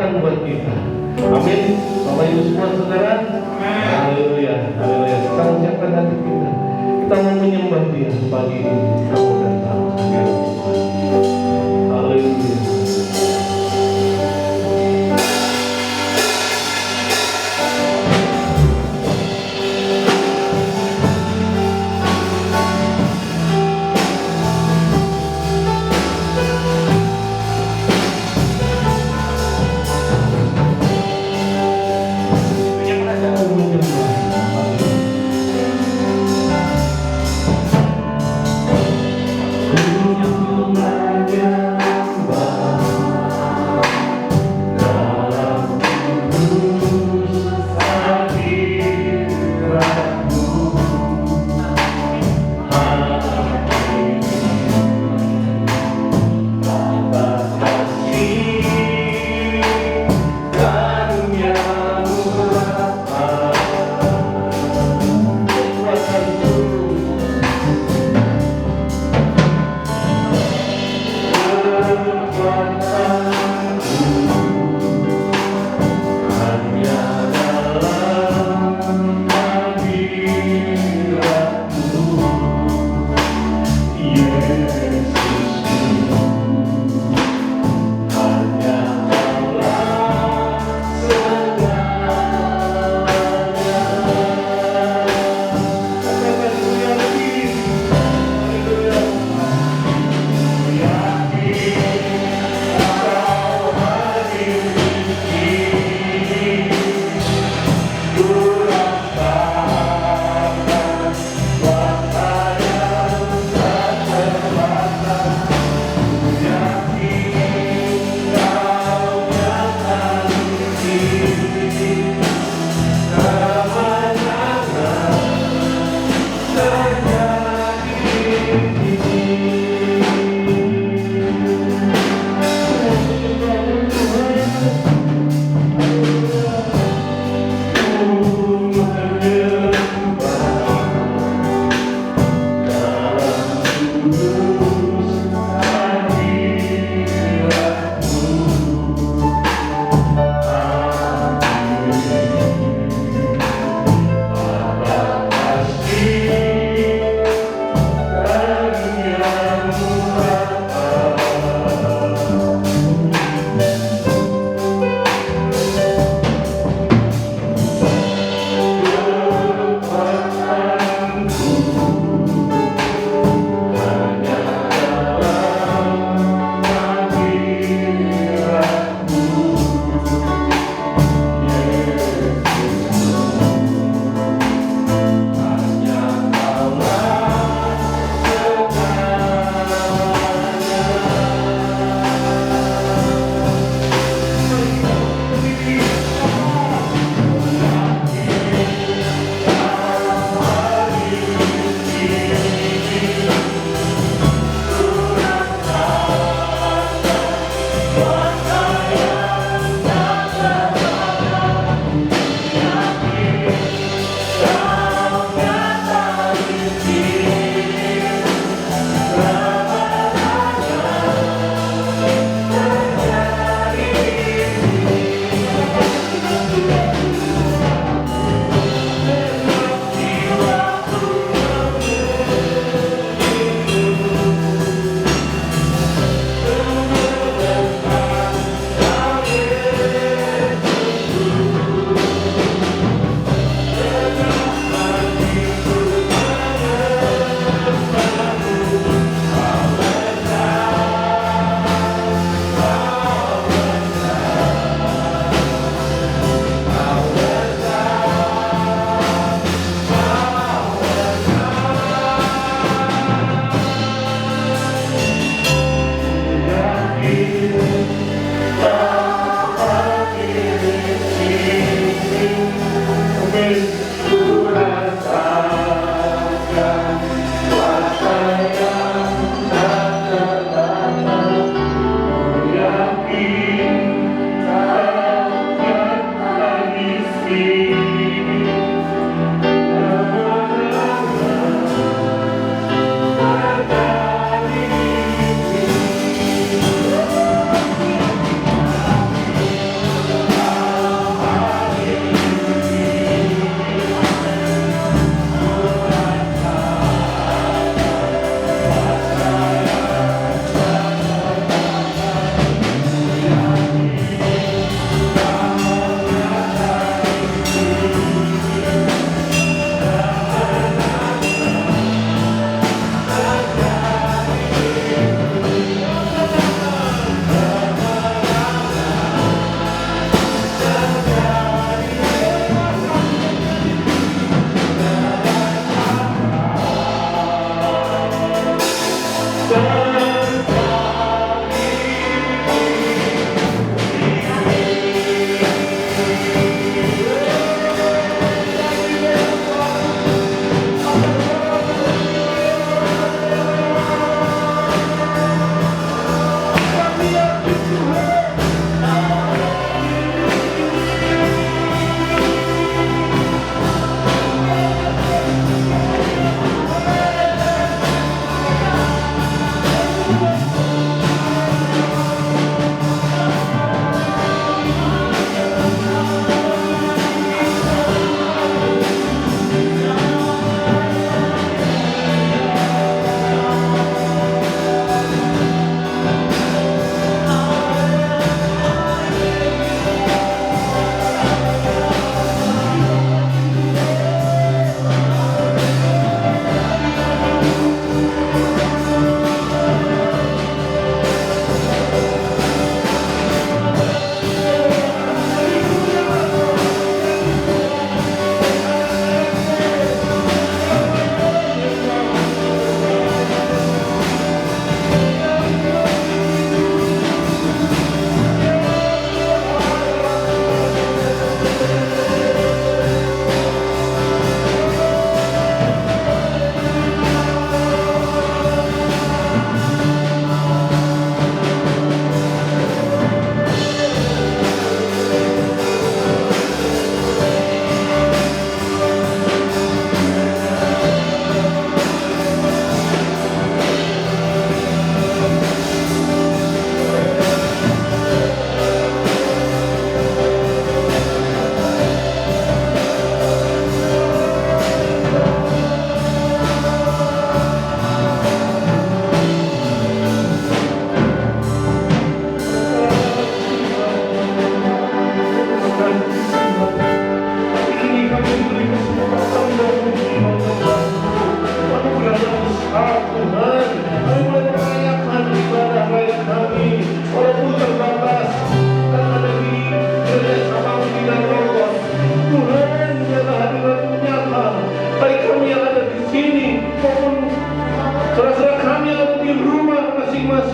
kekuatan buat kita. Amin. Bapak Ibu semua saudara. Haleluya, haleluya. Kita ucapkan hati kita. Kita mau menyembah Dia pagi ini. Kita mau datang hadirat Tuhan. Haleluya.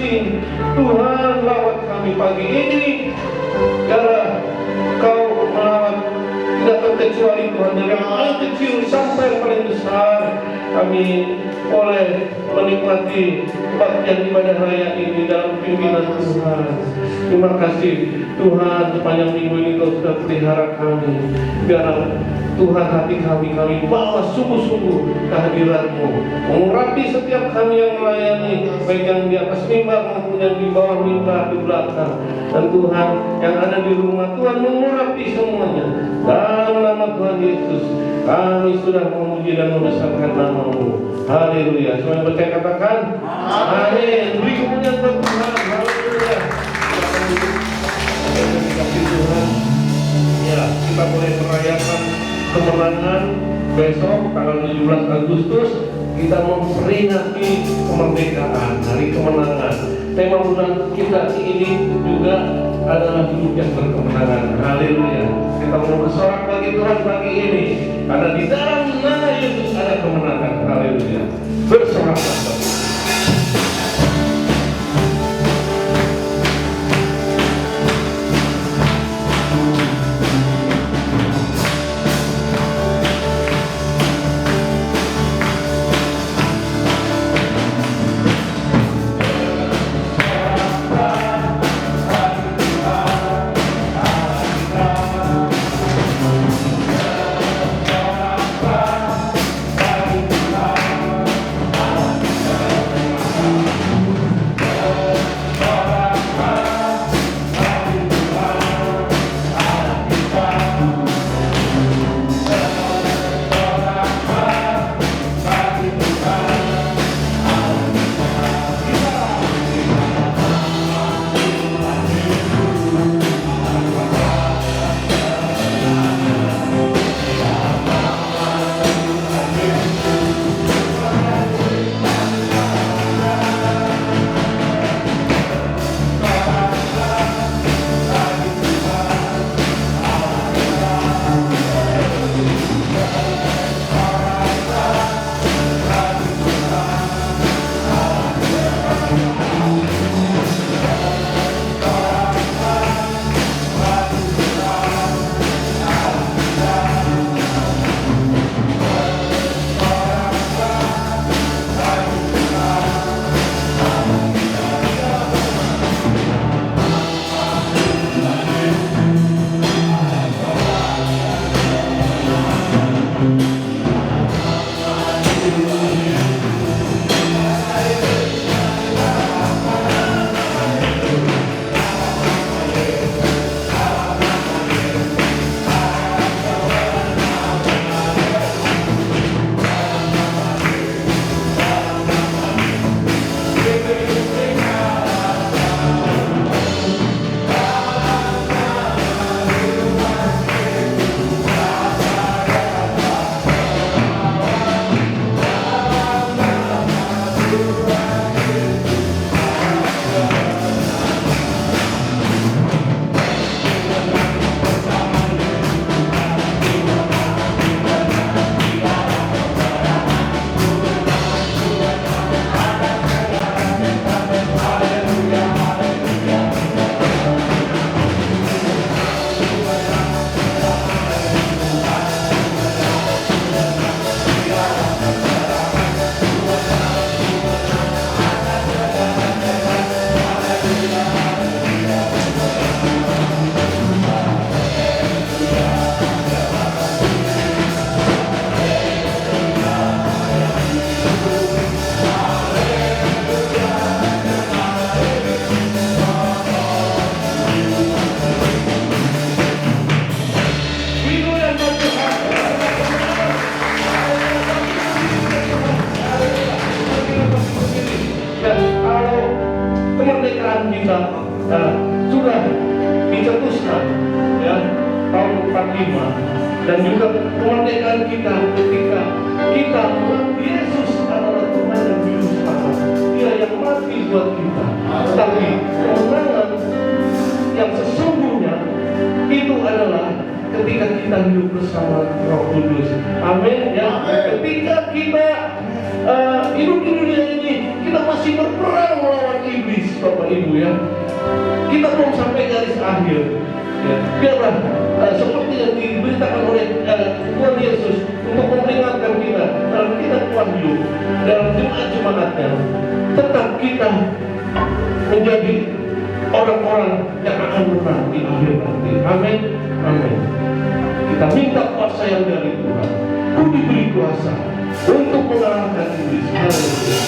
masing-masing. Tuhan, lawat kami pagi ini. Karena Kau melawat tidak terkecuali Tuhan, dari yang paling kecil sampai yang paling besar. Kami boleh menikmati kebaktian ibadah raya ini dalam pimpinan Tuhan. Terima kasih Tuhan, sepanjang minggu ini Kau sudah pelihara kami. Biar Tuhan, hati kami bawa sungguh-sungguh kehadiran-Mu, mengurapi setiap kami yang melayani, baik yang di atas mimbar maupun yang di bawah mimbar di belakang. Dan Tuhan, yang ada di rumah, Tuhan mengurapi semuanya. Dalam nama Tuhan Yesus, kami sudah memuji dan membesarkan nama-Mu. Haleluya. Semua yang percaya katakan amin. Beri kemuliaan buat Tuhan. Haleluya. Kasih Tuhan. Ya, kita boleh merayakan kemenangan besok tanggal 17 Agustus. Kita memperingati kemerdekaan, hari kemenangan. Tema bulan kita ini juga adalah hidup yang berkemenangan. Haleluya. Kita mau bersorak bagi Tuhan pagi ini, karena di dalam nama Yesus ada kemenangan. Haleluya. Bersoraklah. sudah dicetuskan ya tahun 45, dan juga kemerdekaan kita ketika kita Yesus adalah Tuhan dan Juru Selamat. Dia yang mati buat kita. Tapi kemenangan yang sesungguhnya itu adalah ketika kita hidup bersama Roh Kudus. Amin ya. Ketika kita hidup di dunia ini, kita masih berperang melawan iblis. Ibu ya. Kita belum sampai garis akhir. Ya, biarlah seperti yang diberitakan oleh Tuhan Yesus untuk memperingatkan kita dalam kitab Wahyu, dalam jemaat-jemaatnya, tetap kita menjadi orang-orang yang akan menang di akhir nanti. Amin. Amin. Kita minta kuasa yang dari Tuhan. Ku diberi kuasa untuk mengalahkan iblis. Haleluya.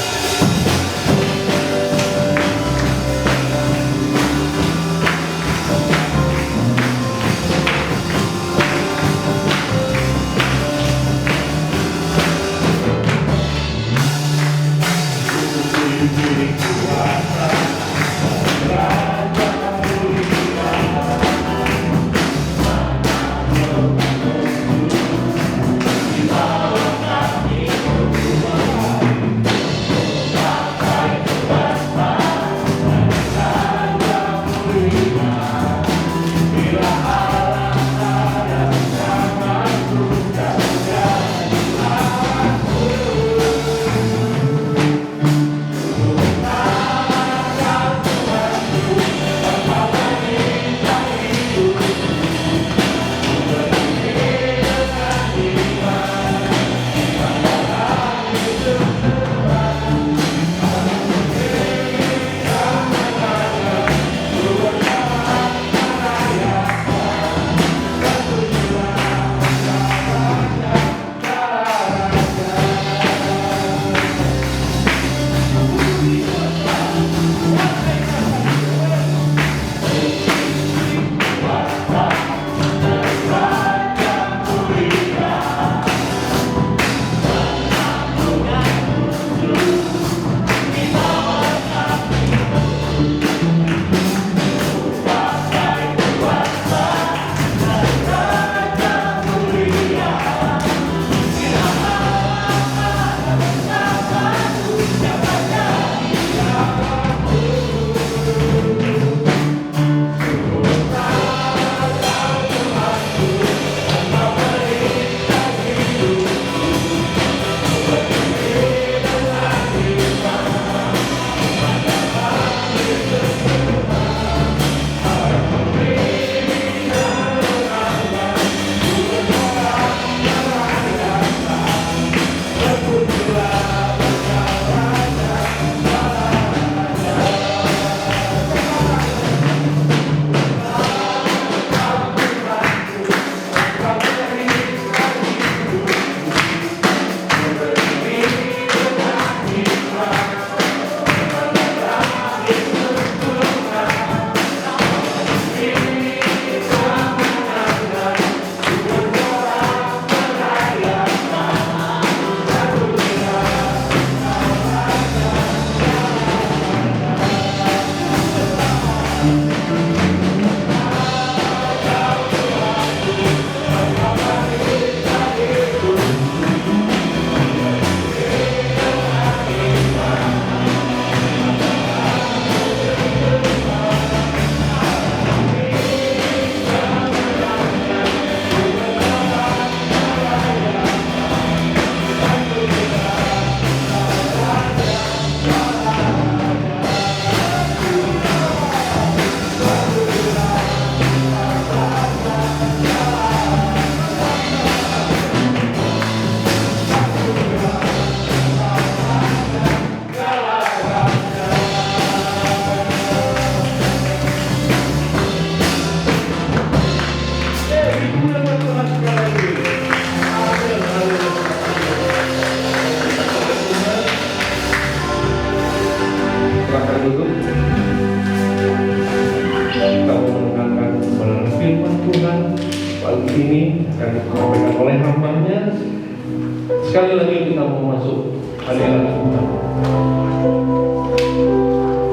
Sekali lagi kita mau masuk hadirat Tuhan.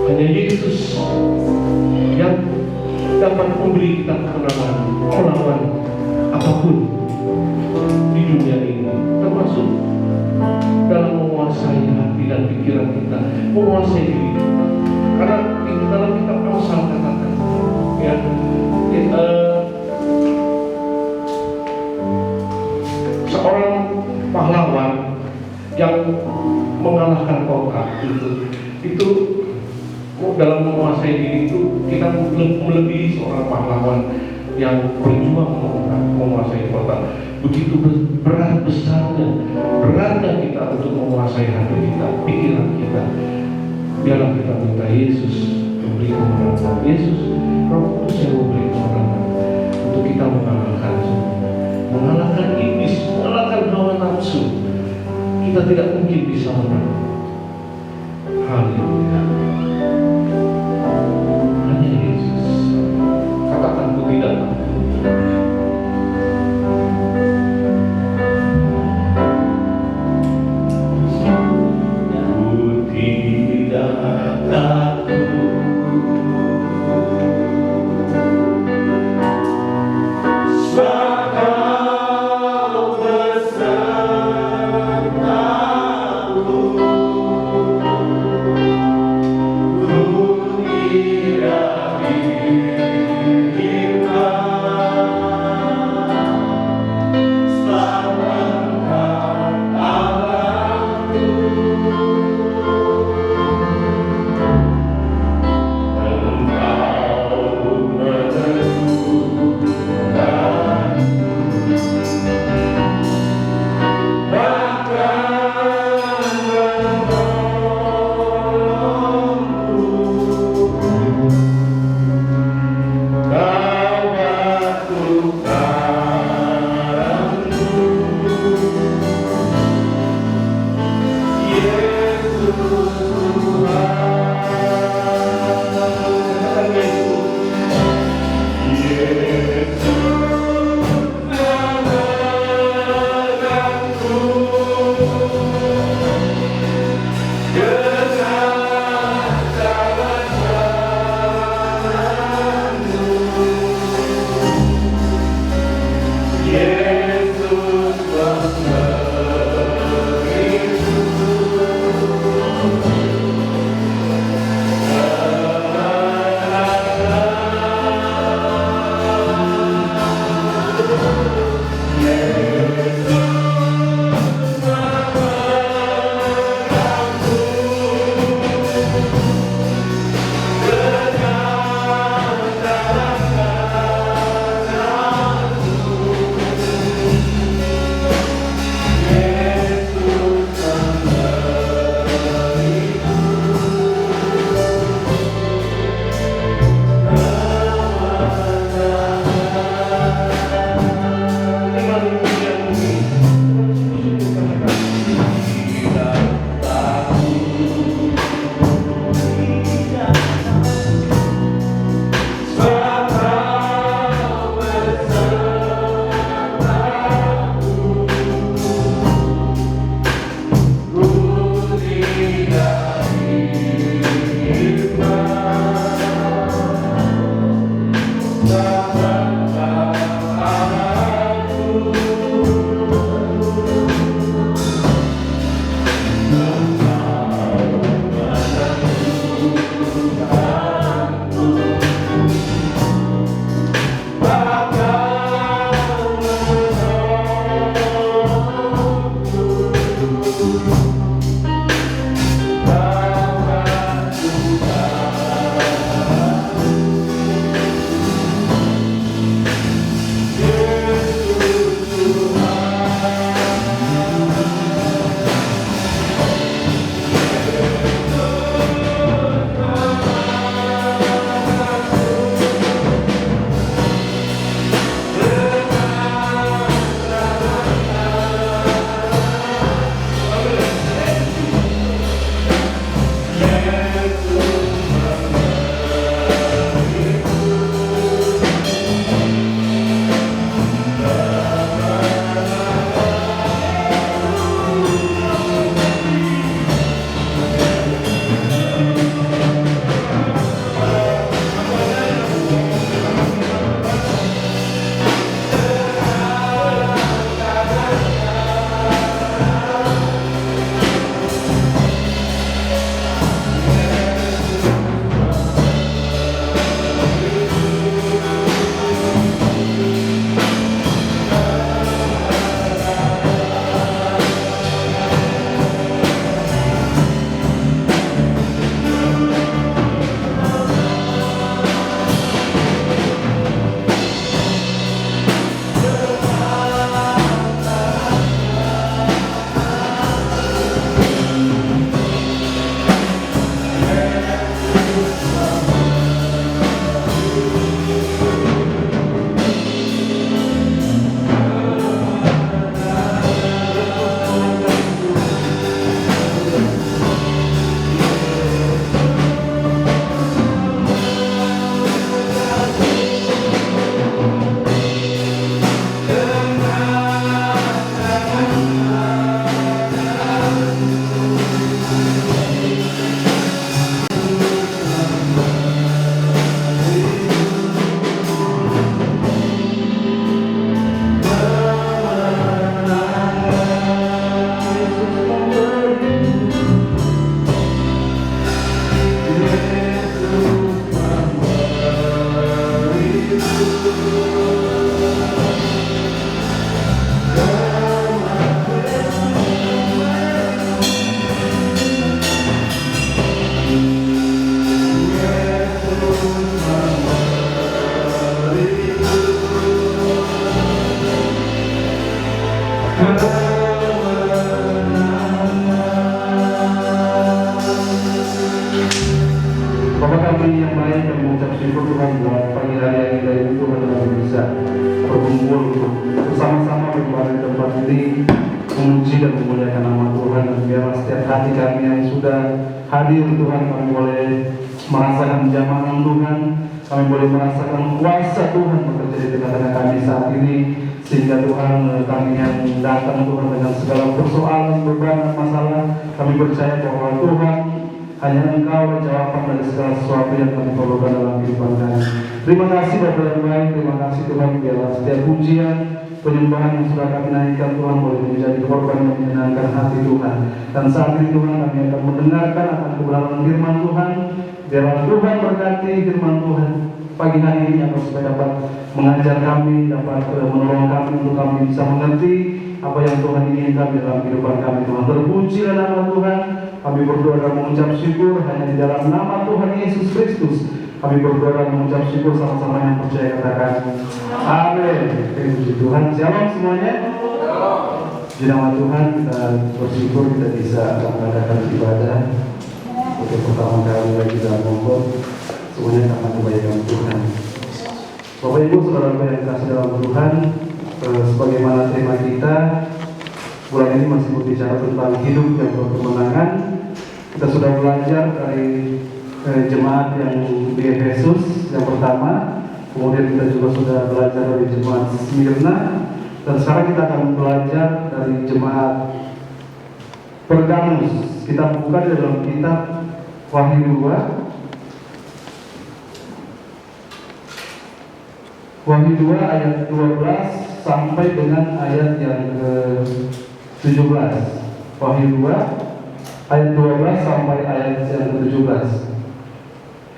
Hanya Yesus yang dapat memberi kita kemenangan melawan apapun di dunia ini, termasuk dalam menguasai hati dan pikiran kita, menguasai diri kita. Karena di dalam kitab Amsal katakan, ya, seorang pahlawan yang mengalahkan kota itu dalam menguasai diri itu kita melebihi seorang pahlawan yang berjuang menguasai kota. Begitu berat besarnya, beratnya kita untuk menguasai hati kita, pikiran kita. Biarlah kita minta Yesus memberi kemenangan. Yesus, Roh Kudus yang memberi kemenangan untuk kita mengalahkan semua, mengalahkan iblis, mengalahkan hawa nafsu. Kita tidak mungkin bisa menang. Haleluya. Hanya Yesus. Katakan ku tidak takut. bersyukur Tuhan buat pagi hari yang indah ini Tuhan kami bisa berkumpul bersama-sama beribadah di tempat ini, memuji dan memuliakan nama Tuhan. Dan biarlah setiap hati kami yang sudah hadir Tuhan, kami boleh merasakan jamanan Tuhan, kami boleh merasakan kuasa Tuhan bekerja di tengah-tengah kami saat ini, sehingga Tuhan kami yang datang Tuhan dengan segala persoalan, beban, dan masalah, kami percaya bahwa Tuhan hanya Engkau jawaban dari segala sesuatu yang kami perlukan dalam kehidupan kami. Terima kasih Bapa yang baik, terima kasih Tuhan, biarlah setiap pujian, penyembahan yang sudah kami naikkan Tuhan boleh menjadi korban yang menyenangkan hati Tuhan. Dan saat ini Tuhan kami akan mendengarkan akan kebenaran firman Tuhan. Biarlah Tuhan berkati firman Tuhan pagi hari ini agar supaya dapat mengajar kami, dapat menolong kami untuk kami bisa mengerti apa yang Tuhan inginkan dalam kehidupan kami. Tuhan terpujilah nama Tuhan. Kami berdoa dan mengucap syukur hanya di dalam nama Tuhan Yesus Kristus. Kami berdoa dan mengucap syukur sama-sama yang percaya, katakan amin. Puji Tuhan. Shalom semuanya. Di nama Tuhan kita bersyukur kita bisa mengadakan ibadah untuk pertama kali lagi dalam Lombok. Semuanya karena kebaikan Tuhan. Bapak Ibu saudara yang kasih dalam Tuhan, sebagaimana tema kita bulan ini masih berbicara tentang hidup yang berkemenangan. Kita sudah belajar dari jemaat yang di Efesus yang pertama, kemudian kita juga sudah belajar dari jemaat Smyrna, dan sekarang kita akan belajar dari jemaat Pergamus. Kita buka di dalam kitab Wahyu 2. Wahyu 2 ayat 12 sampai dengan ayat yang ke-17. Wahyu 2 ayat 12 sampai ayat yang ke-17.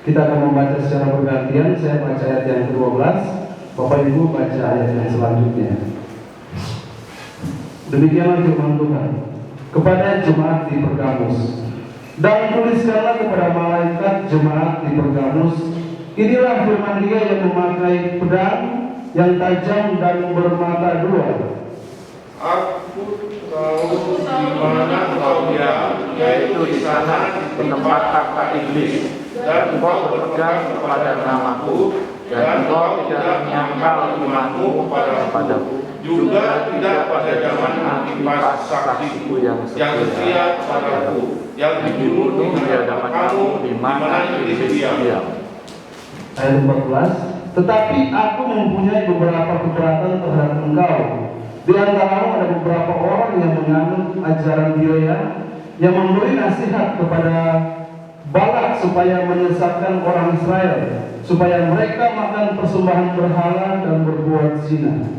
Kita akan membaca secara bergantian. Saya baca ayat yang ke-12, Bapak Ibu baca ayat yang selanjutnya. Demikianlah firman Tuhan kepada jemaat di Pergamus. Dan tuliskanlah kepada malaikat jemaat di Pergamus, inilah firman Dia yang memakai pedang yang tajam dan bermata dua. Aku tahu di mana engkau diam, yaitu di sana di tempat takhta iblis, dan engkau berpegang kepada namaku, dan engkau tidak menyangkal imanmu kepadaku, juga tidak pada zaman Antipas saksiku yang setia kepadaku, yang dibunuh di hadapan kamu di mana iblis diam. Ayat 14. Tetapi aku mempunyai beberapa keberatan terhadap engkau. Di antaramu ada beberapa orang yang menganut ajaran Bileam, yang memberi nasihat kepada Balak supaya menyesatkan orang Israel, supaya mereka makan persembahan berhala dan berbuat zina.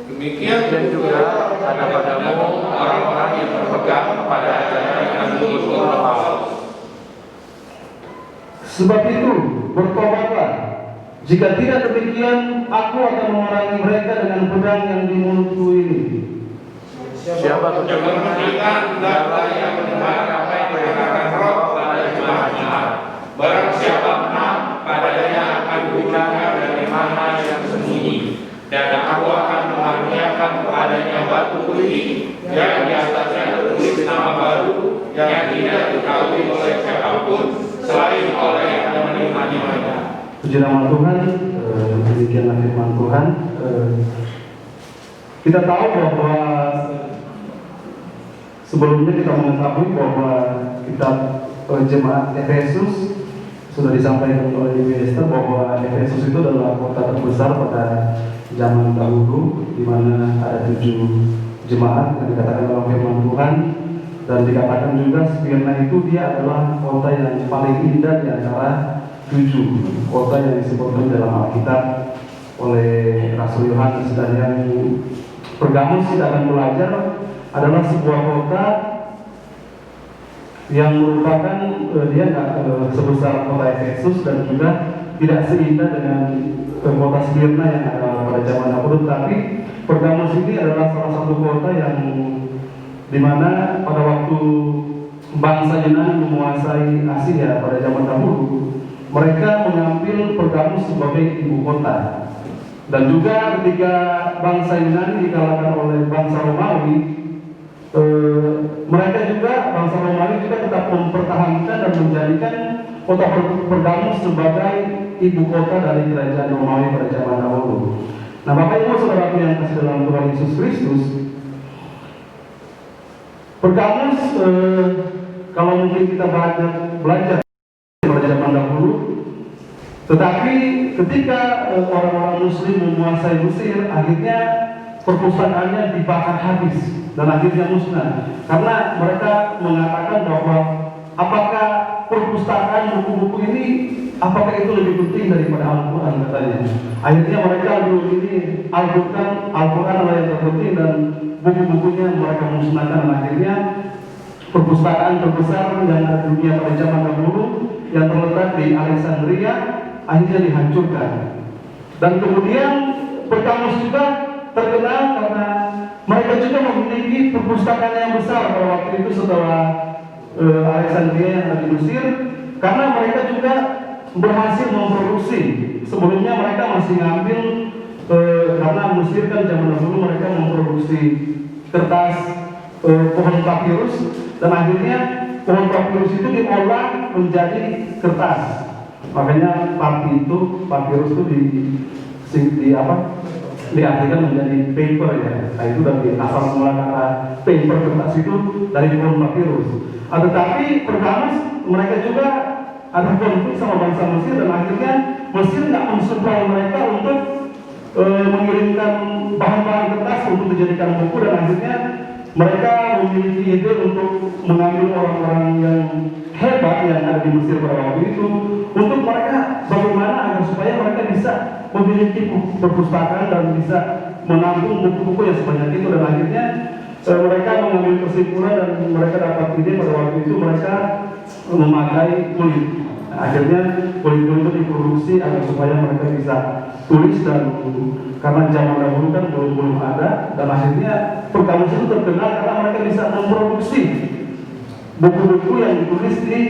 Demikian juga ada padamu orang-orang yang berpegang kepada ajaran yang palsu. Sebab itu bertobatlah. Jika tidak demikian, aku akan memerangi mereka dengan pedang yang di mulutku ini. Siapa mereka hendaklah yang mendengar apa yang dikatakan Roh kepada jemaat-jemaat. Barang siapa menang, padanya akan diberikan dari mana yang sembunyi, dan aku akan mengaruniakan kepadanya batu kuning yang di atasnya tertulis nama baru yang tidak diketahui oleh siapapun selain oleh yang menerimanya. Puji nama Tuhan. Demikianlah firman Tuhan. Kita tahu bahwa sebelumnya kita mengetahui bahwa kitab jemaat Efesus sudah disampaikan oleh Ibu Esther bahwa Efesus itu adalah kota terbesar pada zaman dahulu, di mana ada 7 jemaat yang dikatakan dalam firman Tuhan, dan dikatakan juga Smyrna itu dia adalah kota yang paling indah di antara 7 kota yang disebutkan dalam Alkitab oleh Rasul Yohanes. Dan yang Pergamus kita akan belajar adalah sebuah kota yang merupakan dia nggak sebesar kota Efesus dan juga tidak seindah dengan kota Smyrna yang ada pada zaman dahulu. Tapi Pergamus ini adalah salah satu kota yang dimana pada waktu bangsa Yunani menguasai Asia pada zaman dahulu, mereka mengambil Pergamus sebagai ibu kota. Dan juga ketika bangsa Yunani dikalahkan oleh bangsa Romawi, mereka juga bangsa Romawi juga tetap mempertahankan dan menjadikan kota Pergamus sebagai ibu kota dari kerajaan Romawi pada zaman dahulu. Nah, Bapak Ibu Saudaraku yang kasih dalam Tuhan Yesus Kristus, Pergamus, kalau mungkin kita banyak belajar pada zaman dahulu, tetapi ketika orang-orang Muslim menguasai Mesir, akhirnya perpustakaannya dibakar habis dan akhirnya musnah, karena mereka mengatakan bahwa apakah perpustakaan buku-buku ini, apakah itu lebih penting daripada Al-Quran, katanya. Akhirnya mereka ini Al-Quran adalah yang terpenting dan buku-bukunya mereka musnahkan. Dan akhirnya perpustakaan terbesar yang ada di dunia pada zaman dahulu yang terletak di Alexandria akhirnya dihancurkan. Dan kemudian Pergamus juga terkenal karena mereka juga memiliki perpustakaan yang besar pada waktu itu setelah Alexandria yang ada di Mesir, karena mereka juga berhasil memproduksi. Sebelumnya mereka masih ngambil karena Mesir kan zaman dahulu mereka memproduksi kertas pohon papirus, dan akhirnya pohon papirus itu diolah menjadi kertas. Makanya papirus itu diartikan menjadi paper, ya. Nah, itu dari asal mula kata paper, kertas itu dari pohon papirus. Tetapi Pergamus mereka juga ada konflik sama bangsa Mesir, dan akhirnya Mesir nggak mensupply mereka untuk mengirimkan bahan-bahan kertas untuk dijadikan buku, dan akhirnya mereka memiliki ide untuk mengambil orang-orang yang hebat yang ada di Mesir pada waktu itu, untuk mereka bagaimana agar supaya mereka bisa memiliki perpustakaan dan bisa menampung buku-buku yang sebanyak itu. Dan akhirnya mereka mengambil kesimpulan dan mereka dapat ide pada waktu itu mereka memakai kulit. Akhirnya kulit itu diproduksi agar supaya mereka bisa tulis, dan karena zaman dahulu kan belum ada, dan akhirnya Pergamus itu terkenal karena mereka bisa memproduksi buku-buku yang ditulis di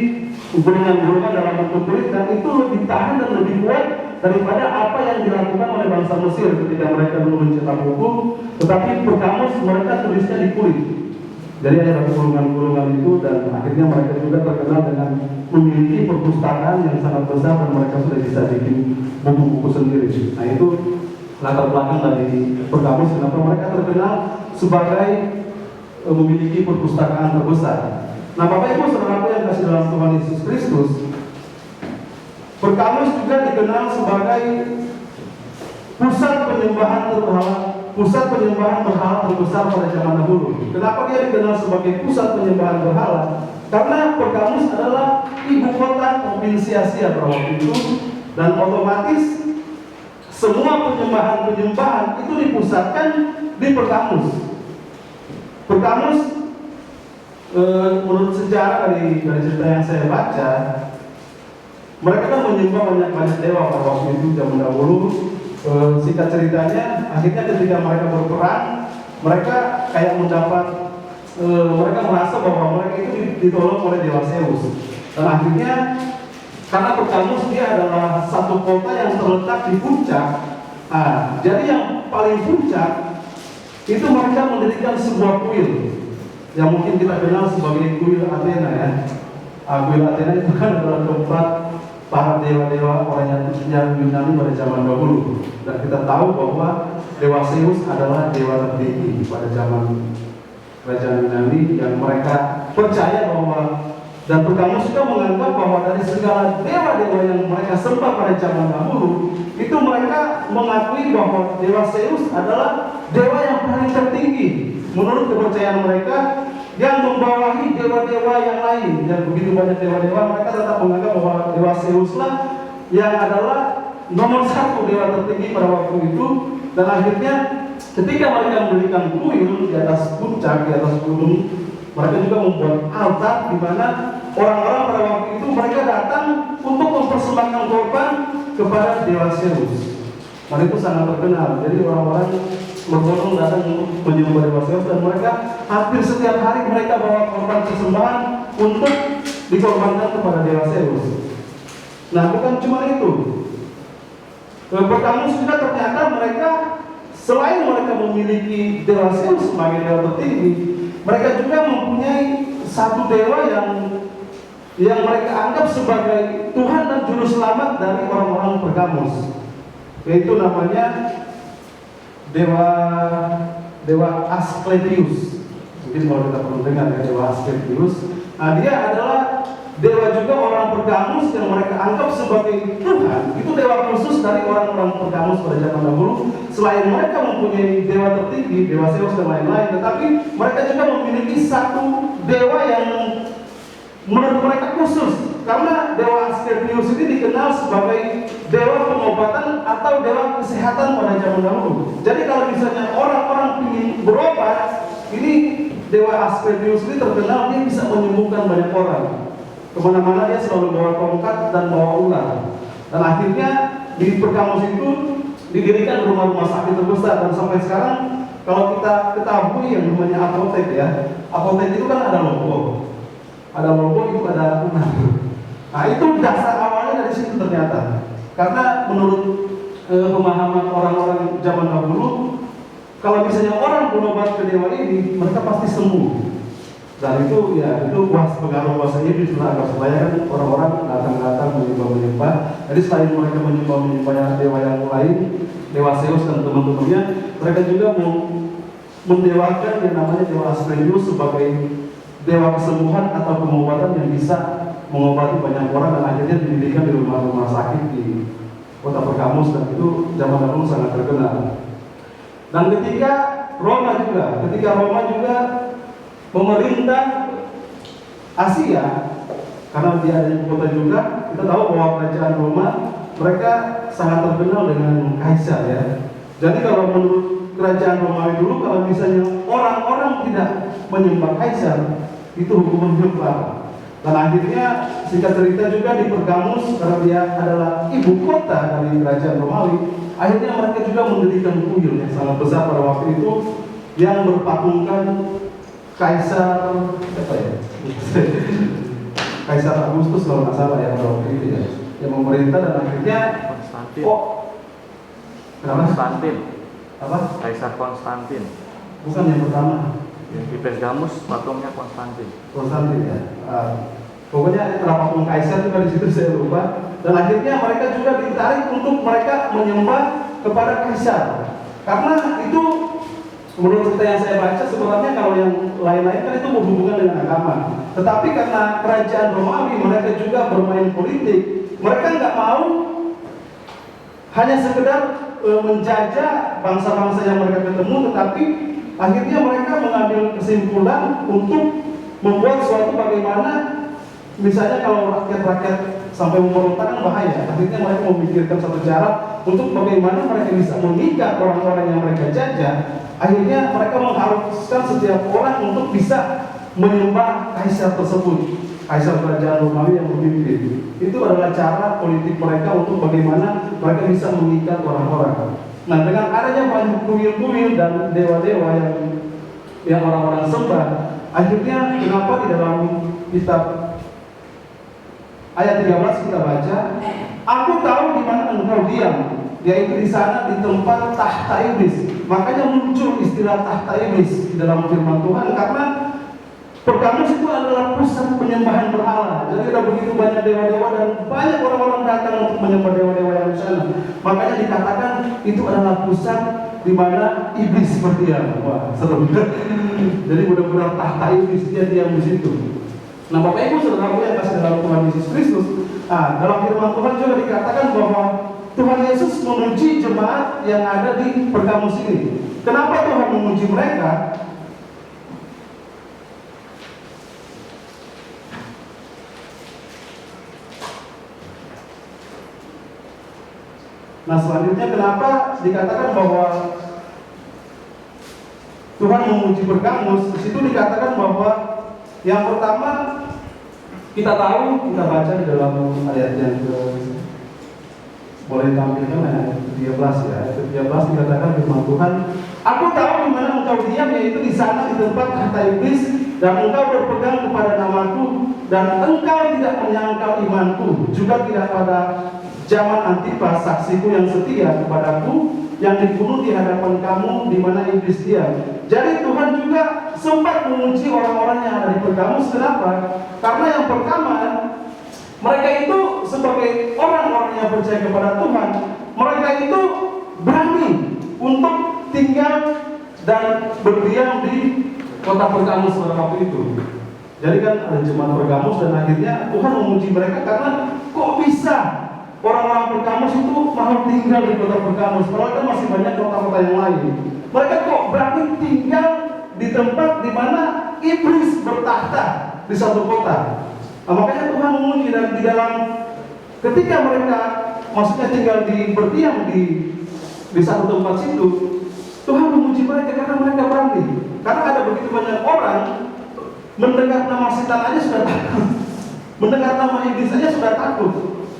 gulungan-gulungan dalam bentuk kulit, dan itu lebih tahan dan lebih kuat daripada apa yang dilakukan oleh bangsa Mesir ketika mereka dulu mencetak buku. Tetapi Pergamus mereka tulisnya di kulit, jadi ada gulungan-gulungan itu, dan akhirnya mereka juga terkenal dengan memiliki perpustakaan yang sangat besar, dan mereka sudah bisa bikin buku-buku sendiri. Nah, itu latar belakang dari Pergamus, kenapa mereka terkenal sebagai memiliki perpustakaan terbesar. Nah, Bapak Ibu Saudaraku yang kasih dalam Tuhan Yesus Kristus, Pergamus juga dikenal sebagai pusat penyembahan berhala terbesar pada zaman dahulu. Kenapa dia dikenal sebagai pusat penyembahan berhala? Karena Pergamus adalah ibu kota provinsi Asia pada waktu itu, dan otomatis semua penyembahan itu dipusatkan di Pergamus. Pergamus, menurut sejarah dari cerita yang saya baca, mereka kan menyembah banyak dewa pada waktu itu zaman dahulu. Singkat ceritanya, akhirnya ketika mereka berperang, mereka kayak mereka merasa bahwa mereka itu ditolong oleh dewa Zeus. Dan akhirnya karena Pergamus dia adalah satu kota yang terletak di puncak, jadi yang paling puncak itu mereka mendirikan sebuah kuil yang mungkin kita kenal sebagai kuil Athena, ya. Kuil Athena itu kan adalah tempat para dewa-dewa orang yang Yunani pada zaman dahulu, dan kita tahu bahwa dewa Zeus adalah dewa tertinggi pada zaman kerajaan Yunani, yang mereka percaya bahwa, dan Pergamus juga menganggap bahwa dari segala dewa-dewa yang mereka sembah pada zaman dahulu, itu mereka mengakui bahwa dewa Zeus adalah dewa yang paling tertinggi menurut kepercayaan mereka, yang membawahi dewa-dewa yang lain. Yang begitu banyak dewa-dewa, mereka tetap menganggap bahwa dewa Zeus lah yang adalah nomor satu dewa tertinggi pada waktu itu. Dan akhirnya ketika mereka mendirikan kuil di atas puncak, di atas gunung, mereka juga membuat altar di mana orang-orang pada waktu itu mereka datang untuk mempersembahkan korban kepada dewa Zeus. Dan itu sangat terkenal. Jadi orang-orang berbondong datang untuk menyembah dewa Zeus, dan mereka hampir setiap hari mereka bawa korban persembahan untuk dikorbankan kepada dewa Zeus. Nah, bukan cuma itu. Pergamus juga ternyata mereka, selain mereka memiliki dewa Zeus sebagai dewa tertinggi, mereka juga mempunyai satu dewa yang yang mereka anggap sebagai Tuhan dan Juru Selamat dari orang-orang Pergamus, yaitu namanya Dewa Asklepius. Mungkin kalau kita perlu dengar ya, Dewa Asklepius. Nah, dia adalah dewa juga orang Pergamus yang mereka anggap sebagai Tuhan. Itu dewa khusus dari orang-orang Pergamus pada zaman dahulu. Selain mereka mempunyai dewa tertinggi, Dewa Zeus dan lain-lain, tetapi mereka juga memiliki satu dewa yang menurut mereka khusus. Karena Dewa Asklepius ini dikenal sebagai dewa pengobatan atau dewa kesehatan pada zaman dahulu. Jadi kalau misalnya orang-orang ingin berobat, ini Dewa Asklepius ini terkenal dia bisa menyembuhkan banyak orang. Kemana-mana dia selalu bawa tongkat dan bawa ular. Dan akhirnya di Pergamus itu didirikan rumah-rumah sakit terbesar. Dan sampai sekarang kalau kita ketahui yang namanya apotek ya, apotek itu kan ada logo. Ada logo itu ada ular. Nah itu dasar awalnya dari situ ternyata. Karena menurut pemahaman orang-orang zaman dahulu, kalau misalnya orang berobat ke dewa ini, mereka pasti sembuh. Dan itu ya itu pengaruh bahasa Inggris lah, supaya kan orang-orang datang menyembah. Jadi selain mereka menyembah dewa yang lain, Dewa Zeus dan teman-temannya, mereka juga mendewakan yang namanya Dewa Asklepius sebagai dewa kesembuhan atau pengobatan yang bisa mengobati banyak orang, dan akhirnya didirikan di rumah-rumah sakit di kota Pergamus, dan itu zaman dahulu sangat terkenal. Dan ketika Roma juga pemerintah Asia, karena dia ada di kota juga, kita tahu bahwa kerajaan Roma mereka sangat terkenal dengan kaisar ya. Jadi kalau menurut kerajaan Romawi dulu, kalau misalnya orang-orang tidak menyembah kaisar, itu hukuman berat. Dan akhirnya singkat cerita juga di Pergamus, karena dia adalah ibu kota dari kerajaan Romawi, akhirnya mereka juga mendirikan kuil yang sangat besar pada waktu itu yang berpatungkan Kaisar Kaisar Agustus kalau nggak salah ya pada waktu itu ya, yang memerintah. Dan akhirnya Konstantin. Apa? Kaisar Konstantin. Bukan yang pertama. Yang di Pergamus patungnya Konstantin Ya. Pokoknya patung kaisar juga di situ saya lupa. Dan akhirnya mereka juga ditarik untuk mereka menyembah kepada kaisar. Karena itu menurut cerita yang saya baca, sebenarnya kalau yang lain-lain kan itu berhubungan dengan agama. Tetapi karena kerajaan Romawi mereka juga bermain politik, mereka nggak mau hanya sekedar menjajah bangsa-bangsa yang mereka ketemu, tetapi akhirnya mereka mengambil kesimpulan untuk membuat suatu bagaimana, misalnya kalau rakyat-rakyat sampai memberontak kan bahaya. Akhirnya mereka memikirkan satu cara untuk bagaimana mereka bisa mengikat orang-orang yang mereka jajah. Akhirnya mereka mengharuskan setiap orang untuk bisa menyembah kaisar tersebut, kaisar kerajaan Romawi yang memimpin. Itu adalah cara politik mereka untuk bagaimana mereka bisa mengikat orang-orang. Nah, dengan adanya banyak kuil-kuil dan dewa-dewa yang orang-orang sembah, akhirnya kenapa di dalam kitab ayat 13 kita baca, aku tahu di mana engkau diam, yaitu di sana di tempat tahta iblis. Makanya muncul istilah tahta iblis di dalam firman Tuhan, karena Pergamus itu adalah pusat penyembahan berhala. Jadi ada begitu banyak dewa-dewa dan banyak orang-orang datang untuk menyembah dewa-dewa yang di sana. Makanya dikatakan itu adalah pusat di mana iblis berdiam. Wah, serem. Jadi benar-benar tahta iblis, dia diam di situ. Nah, Bapak Ibu saudaraku yang kasih dalam Tuhan Yesus Kristus, dalam firman Tuhan juga dikatakan bahwa Tuhan Yesus memuji jemaat yang ada di Pergamus ini. Kenapa Tuhan memuji mereka? Nah, selanjutnya kenapa dikatakan bahwa Tuhan memuji Pergamus? Di situ dikatakan bahwa yang pertama, kita tahu, kita baca di dalam ayat yang boleh tampilkan ayat 13 ya. Ayat 13 dikatakan firman Tuhan, aku tahu di mana engkau diam, yaitu di sana di tempat tahta iblis, dan engkau berpegang kepada namaku, dan engkau tidak menyangkal imanku, juga tidak pada zaman Antipas, saksiku yang setia kepadaku, yang dibunuh di hadapan kamu, di mana iblis diam. Jadi Tuhan juga sempat menguji orang-orang yang ada di Pergamus. Kenapa? Karena yang pertama, mereka itu sebagai orang-orang yang percaya kepada Tuhan, mereka itu berani untuk tinggal dan berdiam di kota Pergamus pada waktu itu. Jadi kan ada jemaat Pergamus, dan akhirnya Tuhan menguji mereka karena kok bisa orang-orang Pergamus itu mau tinggal di kota Pergamus, padahal masih banyak kota-kota yang lain. Mereka kok berani tinggal di tempat di mana iblis bertahta di satu kota. Nah, makanya Tuhan menguji, dan di dalam ketika mereka maksudnya tinggal berdiam di satu tempat situ, Tuhan menguji mereka karena mereka berani. Karena ada begitu banyak orang mendengar nama setan aja sudah takut, mendengar nama iblis aja sudah takut.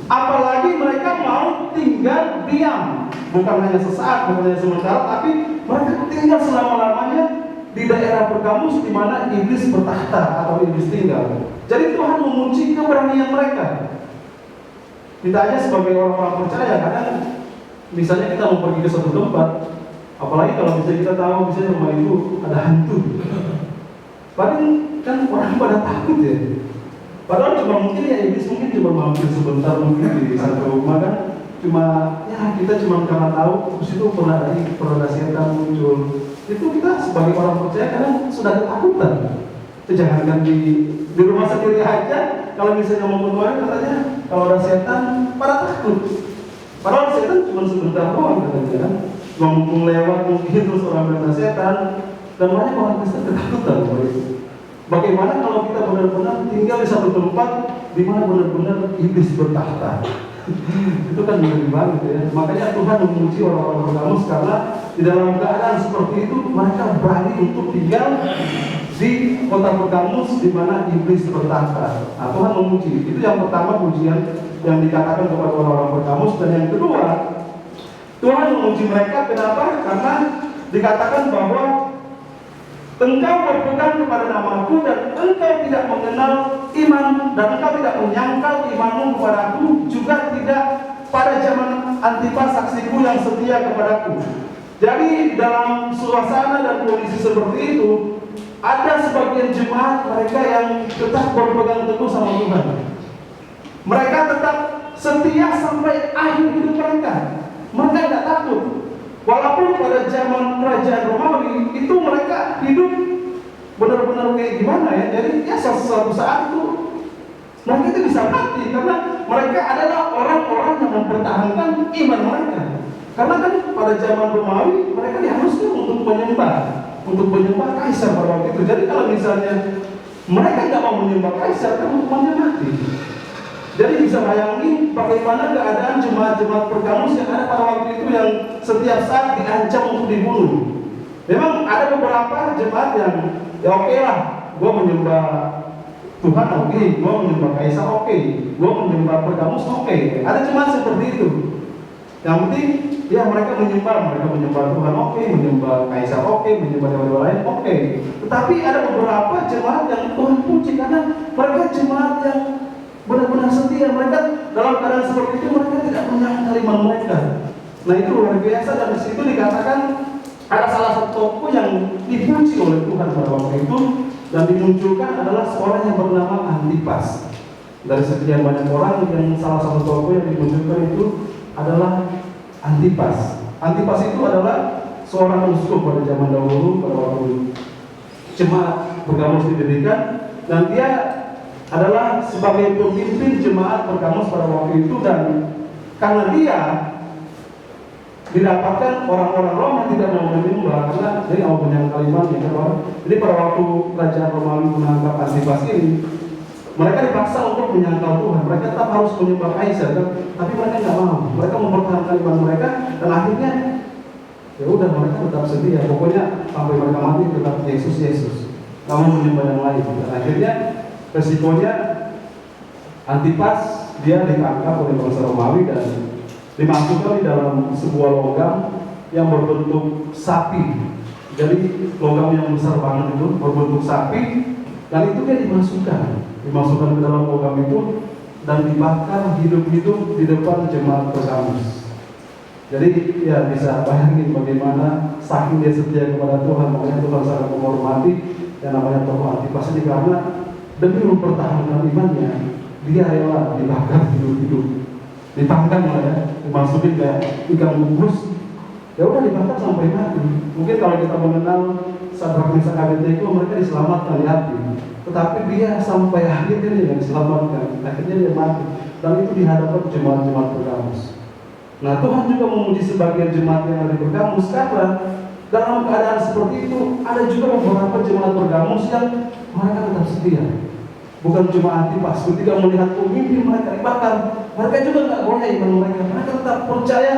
Apalagi mereka mau tinggal diam, bukan hanya sesaat, bukan hanya sementara, tapi mereka tinggal selama-lamanya di daerah Pergamus di mana iblis bertahta atau iblis tinggal. Jadi Tuhan menguji keberanian mereka. Kita aja sebagai orang-orang percaya, kadang misalnya kita mau pergi ke suatu tempat, apalagi kalau misalnya kita tahu misalnya rumah itu ada hantu, paling kan orang pada takut ya. Padahal cuma mungkin ya iblis mungkin cuma mampir sebentar mungkin di satu rumah kan, cuma ya kita cuma karena tahu di situ pernah ada setan muncul. Itu kita sebagai orang percaya kadang sudah ketakutan. Jangankan di rumah sendiri aja, kalau misalnya mau berdoa katanya kalau ada setan pada takut. Padahal setan cuma sebentar doang katanya kan, ngomong lewat mungkin terus orang berkata setan, dan banyak orang Kristen ketakutan oleh itu. Bagaimana kalau kita benar-benar tinggal di satu tempat di mana benar-benar iblis bertahta? Itu kan lebih banget ya. Makanya Tuhan menguji orang-orang Pergamus karena di dalam keadaan seperti itu mereka berani untuk tinggal di kota Pergamus di mana iblis bertahta. Nah, Tuhan menguji. Itu yang pertama, pujian yang dikatakan kepada orang-orang Pergamus. Dan yang kedua, Tuhan menguji mereka. Kenapa? Karena dikatakan bahwa engkau berpegang kepada namaku, dan engkau tidak mengenal iman, dan engkau tidak menyangkal imanmu kepadaku, juga tidak pada zaman Antipas saksiku yang setia kepadaku. Jadi dalam suasana dan kondisi seperti itu, ada sebagian jemaat mereka yang tetap berpegang teguh sama Tuhan. Mereka tetap setia sampai akhir hidup mereka. Mereka tidak takut. Walaupun pada zaman kerajaan Romawi itu mereka hidup benar-benar kayak gimana ya. Jadi ya suatu saat itu mereka itu bisa mati karena mereka adalah orang-orang yang mempertahankan iman mereka. Karena kan pada zaman Romawi mereka diharuskan untuk menyembah kaisar pada waktu itu. Jadi kalau misalnya mereka nggak mau menyembah kaisar, kan hukumannya mati. Jadi bisa bayangin bagaimana keadaan jemaat-jemaat Pergamus yang ada pada waktu itu yang setiap saat diancam untuk dibunuh. Memang ada beberapa jemaat yang ya oke lah, gue menyembah Tuhan oke, gue menyembah kaisar oke, gue menyembah Pergamus oke. Ada jemaat seperti itu. Yang penting ya mereka menyembah Tuhan oke, menyembah kaisar oke, menyembah dewa-dewa lain oke. Tetapi ada beberapa jemaat yang Tuhan puji karena mereka jemaat yang benar-benar setia. Mereka dalam keadaan seperti itu mereka tidak menyangkal iman mereka. Nah itu luar biasa, dan di situ dikatakan ada salah satu tokoh yang dipuji oleh Tuhan pada waktu itu, dan dimunculkan adalah seorang yang bernama Antipas. Dari sekian banyak orang, yang salah satu tokoh yang dimunculkan itu adalah Antipas. Antipas itu adalah seorang uskup pada zaman dahulu pada waktu jemaat Pergamus didirikan, dan dia adalah sebagai pemimpin jemaat Pergamus pada waktu itu. Dan karena dia didapatkan orang-orang Roma tidak mau menyembah karena dia mau menyangkal imannya kan. Jadi pada waktu kerajaan Romawi menangkap Antipas ini, mereka dipaksa untuk menyangkal Tuhan. Mereka tetap harus menyembah kaisar kan? Tapi mereka nggak mau. Mereka mempertahankan iman mereka, dan akhirnya ya udah mereka tetap setia. Pokoknya sampai mereka mati tetap Yesus. Nggak mau menyembah yang lain. Dan akhirnya resikonya Antipas dia ditangkap oleh bangsa Romawi dan dimasukkan di dalam sebuah logam yang berbentuk sapi. Jadi logam yang besar banget itu berbentuk sapi, dan itu dia dimasukkan ke dalam logam itu. dan dibakar hidup-hidup di depan jemaat Pergamus. Jadi ya bisa bayangin bagaimana saking dia setia kepada Tuhan, makanya Tuhan sangat menghormati yang namanya tokoh Antipas ini, karena demi mempertahankan imannya dia rela dibakar hidup-hidup, dipanggang lah ya, dimasukin kayak ikan bungkus, ya udah dibakar sampai mati. Mungkin kalau kita mengenal Sadrak Mesak Abednego, mereka diselamatkan di hati, tetapi dia sampai akhirnya dia tidak diselamatkan, akhirnya dia mati, dan itu di hadapan jemaat-jemaat Pergamus. Nah, Tuhan juga memuji sebagian jemaat yang ada di Pergamus, karena dalam keadaan seperti itu ada juga beberapa jemaat Pergamus yang mereka tetap setia. Bukan cuma Antipas, ketika melihat pemimpin mereka dibakar, mereka juga nggak boleh iman mereka. Mereka tetap percaya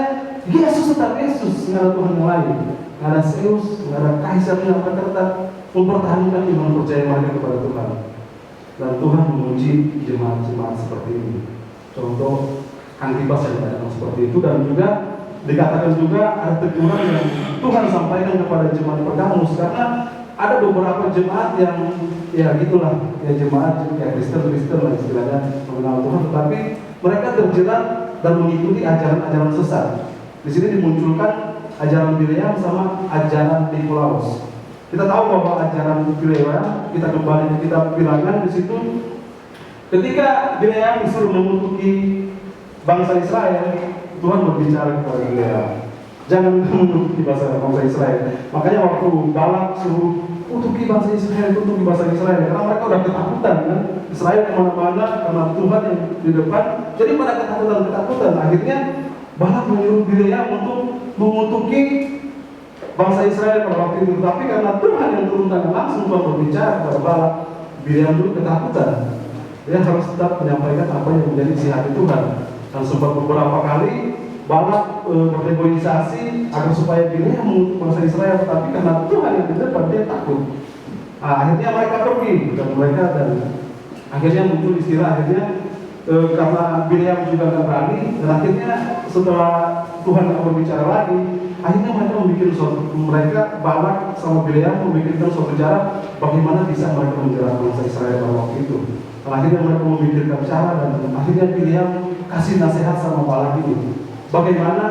Yesus tetap Yesus, nggak ada Tuhan yang lain, nggak ada Zeus, nggak ada Kaisar, mereka tetap mempertahankan iman percaya mereka kepada Tuhan. Dan Tuhan memuji jemaat-jemaat seperti ini. Contoh Antipas yang dikatakan seperti itu, dan juga dikatakan juga ada teguran yang Tuhan sampaikan kepada jemaat Pergamus, karena ada beberapa jemaat yang ya gitulah, ya jemaat ya Kristen lah istilahnya, mengenal Tuhan, tetapi mereka terjerat dan mengikuti ajaran-ajaran sesat. Di sini dimunculkan ajaran Bileam sama ajaran Nikolaus. Kita tahu bahwa ajaran Bileam, kita kembali ke kitab Bilangan di situ, ketika Bileam disuruh mengutuki bangsa Israel, Tuhan berbicara kepada Bileam, jangan mengutuki bangsa Israel. Makanya waktu Balak suruh utuki bangsa Israel, utuki bangsa Israel, karena mereka udah ketakutan kan, Israel kemana-mana karena Tuhan yang di depan, jadi pada ketakutan. Akhirnya Balak menyuruh Bileam untuk mengutuki bangsa Israel pada waktu itu, tapi karena Tuhan yang turun tangan langsung Tuhan berbicara kepada Balak, Bileam dulu ketakutan. Dia harus tetap menyampaikan apa yang menjadi isi hati Tuhan. Dan sempat beberapa kali Balak bernegosiasi agar supaya Bileam mengutuk bangsa Israel, tapi karena Tuhan yang di depan dia takut. Akhirnya mereka pergi dan akhirnya muncul istilah karena Bileam juga nggak berani, dan akhirnya setelah Tuhan nggak berbicara lagi, akhirnya mereka Balak sama Bileam memikirkan suatu cara bagaimana bisa mereka menjerat bangsa Israel pada waktu itu. Dan akhirnya mereka memikirkan cara, dan akhirnya Bileam kasih nasihat sama Balak ini, bagaimana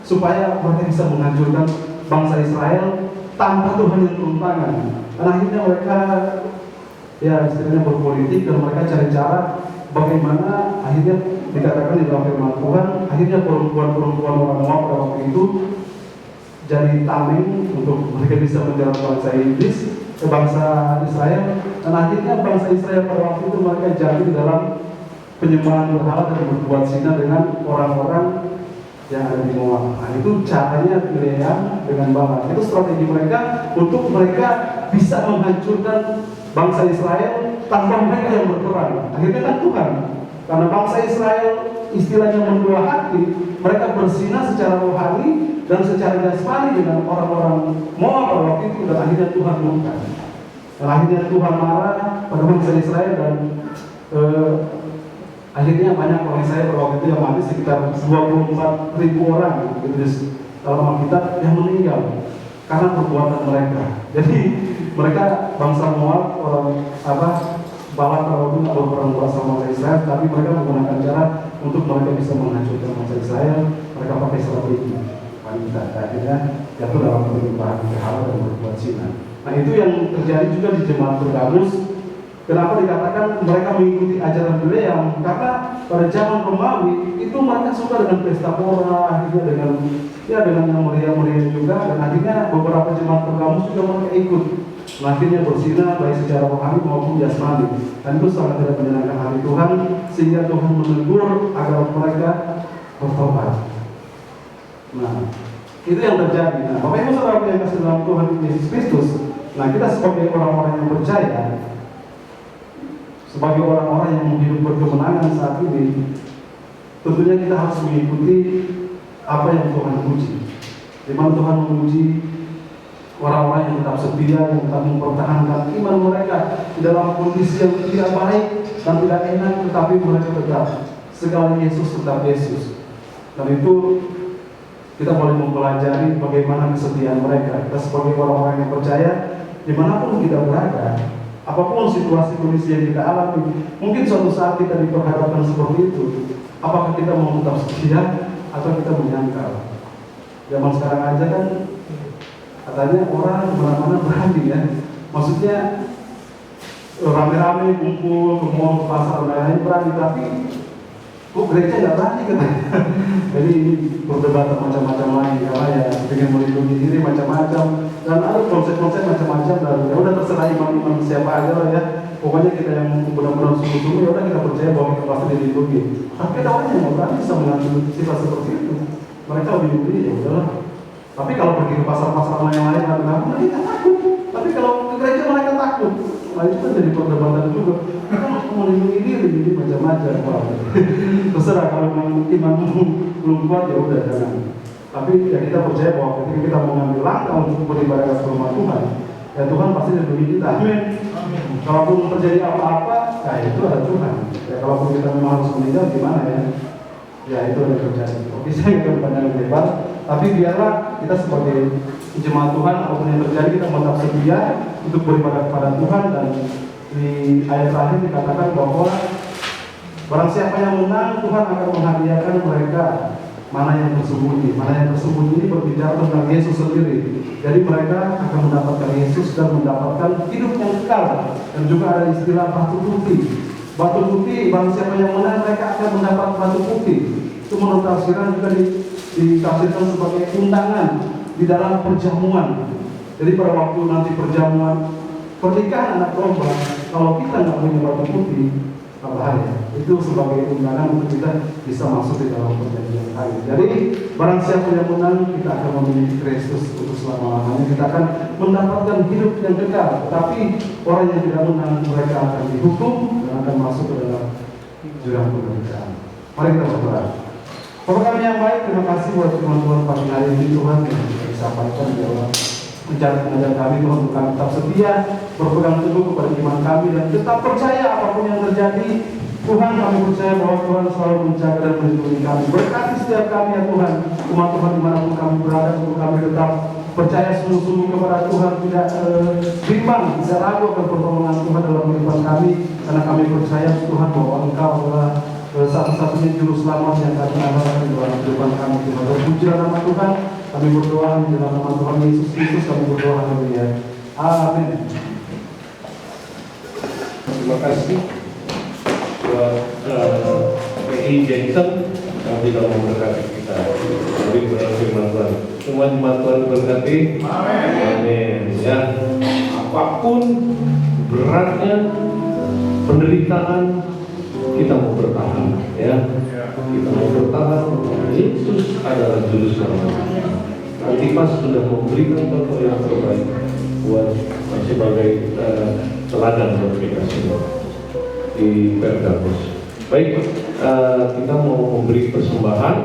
supaya mereka bisa menghancurkan bangsa Israel tanpa Tuhan yang turun tangan. Dan akhirnya mereka ya istilahnya berpolitik, dan mereka cari cara bagaimana akhirnya dikatakan di dalam firman Tuhan, akhirnya perempuan-perempuan orang Moab pada waktu itu jadi tameng untuk mereka bisa menjerat bangsa Israel, dan akhirnya bangsa Israel pada waktu itu mereka jatuh di dalam penyembahan berhala dan berbuat zina dengan orang-orang yang ada di Moab. Nah, itu caranya Bileam dengan Balak. Itu strategi mereka untuk mereka bisa menghancurkan bangsa Israel tanpa mereka yang berperang. Akhirnya kan Tuhan, karena bangsa Israel istilahnya mendua hati, mereka berzina secara rohani dan secara jasmani dengan orang-orang Moab pada waktu itu, dan akhirnya Tuhan murka. Dan akhirnya Tuhan marah pada bangsa Israel, dan akhirnya banyak orang Israel pada waktu itu yang mati, sekitar 24.000 orang gitu, dalam Alkitab yang meninggal karena perbuatan mereka. Jadi mereka bangsa Moab, Balak pada waktu itu nggak berperang sama bangsa Israel, tapi mereka menggunakan cara untuk mereka bisa menghancurkan bangsa Israel. Mereka pakai strategi wanita, akhirnya jatuh dalam penyembahan berhala dan berbuat zina. Nah, itu yang terjadi juga di jemaat Pergamus. Kenapa dikatakan mereka mengikuti ajaran Bileam? Karena pada zaman Romawi itu mereka suka dengan pesta pora, akhirnya dengan yang meriah-meriah juga, dan akhirnya beberapa jemaat Pergamus juga mereka ikut. Akhirnya berzina baik secara rohani maupun jasmani, dan itu sangat tidak menyenangkan hati Tuhan, sehingga Tuhan menegur agar mereka bertobat. Nah, itu yang terjadi. Nah, Bapak Ibu Saudara yang kasih dalam Tuhan Yesus Kristus, nah kita sebagai orang-orang yang percaya, sebagai orang-orang yang hidup berkemenangan saat ini, tentunya kita harus mengikuti apa yang Tuhan puji. Di mana Tuhan memuji orang-orang yang tetap setia, yang tetap mempertahankan iman mereka di dalam kondisi yang tidak baik dan tidak enak, tetapi mereka tetap sekali Yesus tetap Yesus. Dan itu kita boleh mempelajari bagaimana kesetiaan mereka. Kita sebagai orang-orang yang percaya, dimanapun kita berada, Apapun situasi kondisi yang kita alami, mungkin suatu saat kita diperhadapkan seperti itu. Apakah kita mau tetap setia atau kita menyangkal? Zaman sekarang aja kan katanya orang kemana-mana berani ya. Maksudnya rame-rame kumpul ke mall, ke pasar, dan lain-lain berani, tapi kok gereja nggak berani katanya. Jadi ini perdebatan macam-macam lagi, karena ya ingin melindungi diri macam-macam, dan ada konsep-konsep macam-macam, dan ya udah terserah imam-imam siapa aja lah ya. Pokoknya kita yang benar-benar sungguh-sungguh, ya udah kita percaya bahwa kita pasti dilindungi. Tapi ada orang yang nggak berani bisa mengambil sifat seperti itu. Mereka lebih milih ya udahlah. Tapi kalau pergi ke pasar-pasar yang lain, mereka takut. Tapi kalau ke gereja mereka takut. Nah itu kan jadi perdebatan juga. Kita mau melindungi diri, jadi macam-macam. Terserah kalau iman belum kuat ya udah jangan. Tapi ya kita percaya bahwa ketika kita mengambil langkah untuk beribadah ke rumah Tuhan, ya Tuhan pasti melindungi kita. Amin. Kalaupun terjadi apa-apa, ya itu ada Tuhan. Ya kalaupun kita memang harus meninggal gimana ya? Ya itu yang terjadi. Oke, saya nggak panjang lebar, tapi biarlah kita sebagai jemaat Tuhan, apapun yang terjadi kita tetap setia untuk beribadah kepada Tuhan. Dan di ayat terakhir dikatakan bahwa barang siapa yang menang, Tuhan akan menghadiahkan mereka mana yang tersembunyi. Mana yang tersembunyi ini berbicara tentang Yesus sendiri. Jadi mereka akan mendapatkan Yesus dan mendapatkan hidup yang kekal. Dan juga ada istilah batu putih. Batu putih, barang siapa yang menang, mereka akan mendapat batu putih. Itu menurut tafsiran juga ditafsirkan sebagai undangan di dalam perjamuan. Jadi pada waktu nanti perjamuan pernikahan anak domba, kalau kita nggak punya batu putih, bahaya. Itu sebagai undangan untuk kita bisa masuk di dalam perjanjian hari. Jadi barang siapa yang menang, kita akan memiliki Kristus untuk selama-lamanya. Kita akan mendapatkan hidup yang kekal. Tapi orang yang tidak menang, mereka akan dihukum dan akan masuk ke dalam jurang penderitaan. Mari kita berdoa. Bapak kami yang baik, terima kasih buat teman-teman pagi hari ini Tuhan yang bisa disampaikan di dalam pengajaran kami. Tuhan, untuk kami tetap setia, berpegang teguh kepada iman kami, dan tetap percaya apapun yang terjadi. Tuhan, kami percaya bahwa Tuhan selalu menjaga dan melindungi kami. Berkati setiap kami ya Tuhan, umat Tuhan dimanapun kami berada, untuk kami tetap percaya sungguh-sungguh kepada Tuhan, tidak bimbang, tidak ragu akan pertolongan Tuhan dalam kehidupan kami, karena kami percaya Tuhan bahwa Engkau adalah satu-satunya juru selamat yang kami harapkan dalam kehidupan kami. Tuhan, terpujilah nama Tuhan. Kami berdoa di dalam nama Tuhan Yesus Kristus. Kami berdoa, haleluya. Amin. Terima kasih buat PI Jackson yang tidak memberkati kita. Jadi berfirman Tuhan. Semua jemaat Tuhan berkati. Amin. Ya, apapun beratnya penderitaan, kita mau bertahan, ya. Kita mau bertahan. Yesus adalah juru selamat. Antipas sudah memberikan contoh yang terbaik buat sebagai teladan buat kita semua di Pergamos. Baik, kita mau memberi persembahan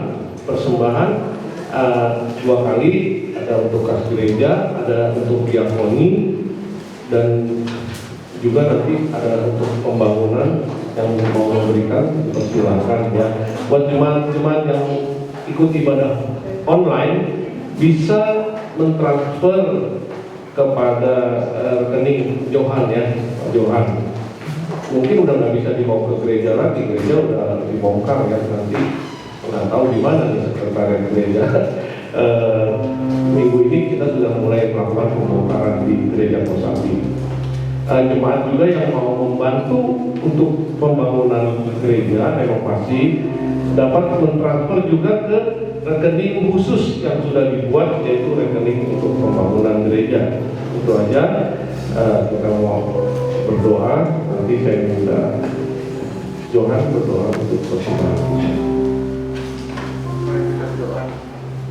dua kali, ada untuk kas gereja, ada untuk diakoni, dan juga nanti ada untuk pembangunan yang mau memberikan. Silakan ya. Buat jemaat-jemaat yang ikut ibadah online bisa mentransfer kepada rekening Johan ya, Johan. Mungkin udah nggak bisa dibawa ke gereja lagi, gereja udah dibongkar ya, nanti nggak tahu di mana nih sekretariat gereja. Minggu ini kita sudah mulai melakukan pembongkaran di gereja Kosambi. Jemaat juga yang mau membantu untuk pembangunan gereja, renovasi, dapat mentransfer juga ke rekening khusus yang sudah dibuat, yaitu rekening untuk pembangunan gereja. Itu aja. Kita mau berdoa. Nanti saya minta Johan berdoa untuk persembahan. Mari kita berdoa.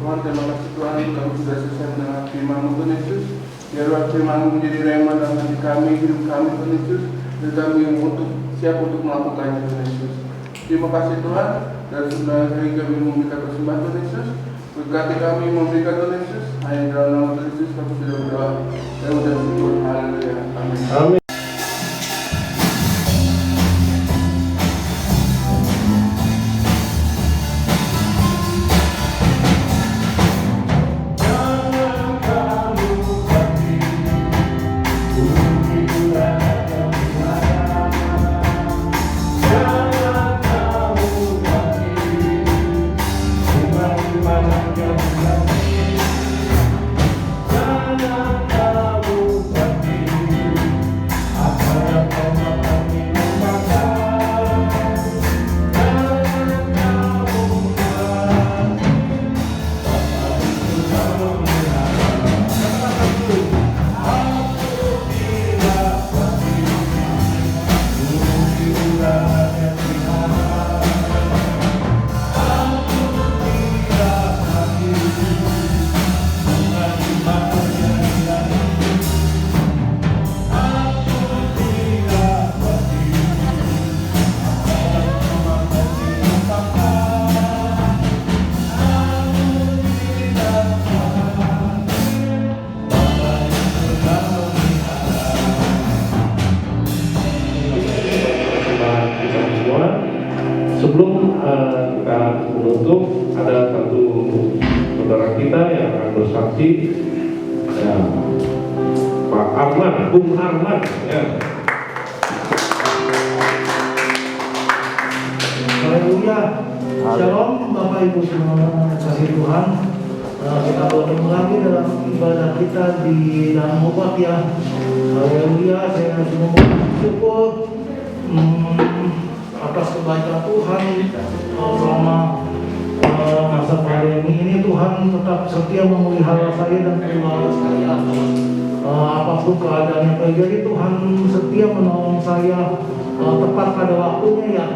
Tuhan, terima kasih Tuhan, kami sudah selesai mendengar firman-Mu Tuhan Yesus. Biarlah firman-Mu menjadi rema dalam hati kami, hidup kami Tuhan Yesus, dan kami siap untuk melakukannya Tuhan Yesus. Terima kasih Tuhan, dan sudah hari kami memberikan persembahan Tuhan Yesus. Berkati kami memberikan Tuhan Yesus. Hanya dalam nama Tuhan Yesus kami sudah berdoa dan sudah syukur. Haleluya. Amin. Amin. kita yang akan bersaksi, ya, Pak Arman, Bung Arman, ya. Haleluya. Shalom Bapak Ibu semua, kasih Tuhan. Kita bertemu lagi dalam ibadah kita di dalam obat ya. Haleluya. Saya semua bersyukur atas kebaikan Tuhan selama masa pandemi ini. Tuhan tetap setia memelihara saya dan keluarga saya. Apapun keadaannya terjadi, Tuhan setia menolong saya tepat pada waktunya ya.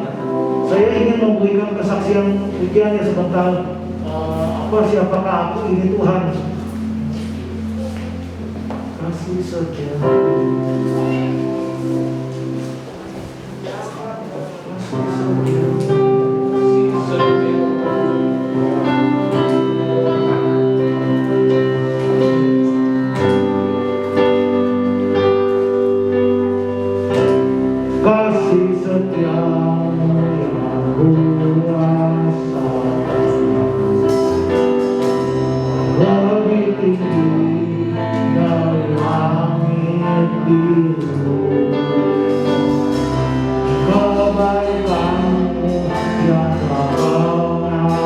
Saya ingin memberikan kesaksian pujiannya sebentar. Siapakah aku ini Tuhan? Kasih setia. Kasih setiamu yang kuasa, lebih tinggi dari langit biru. Kebaikanmu yang tak pernah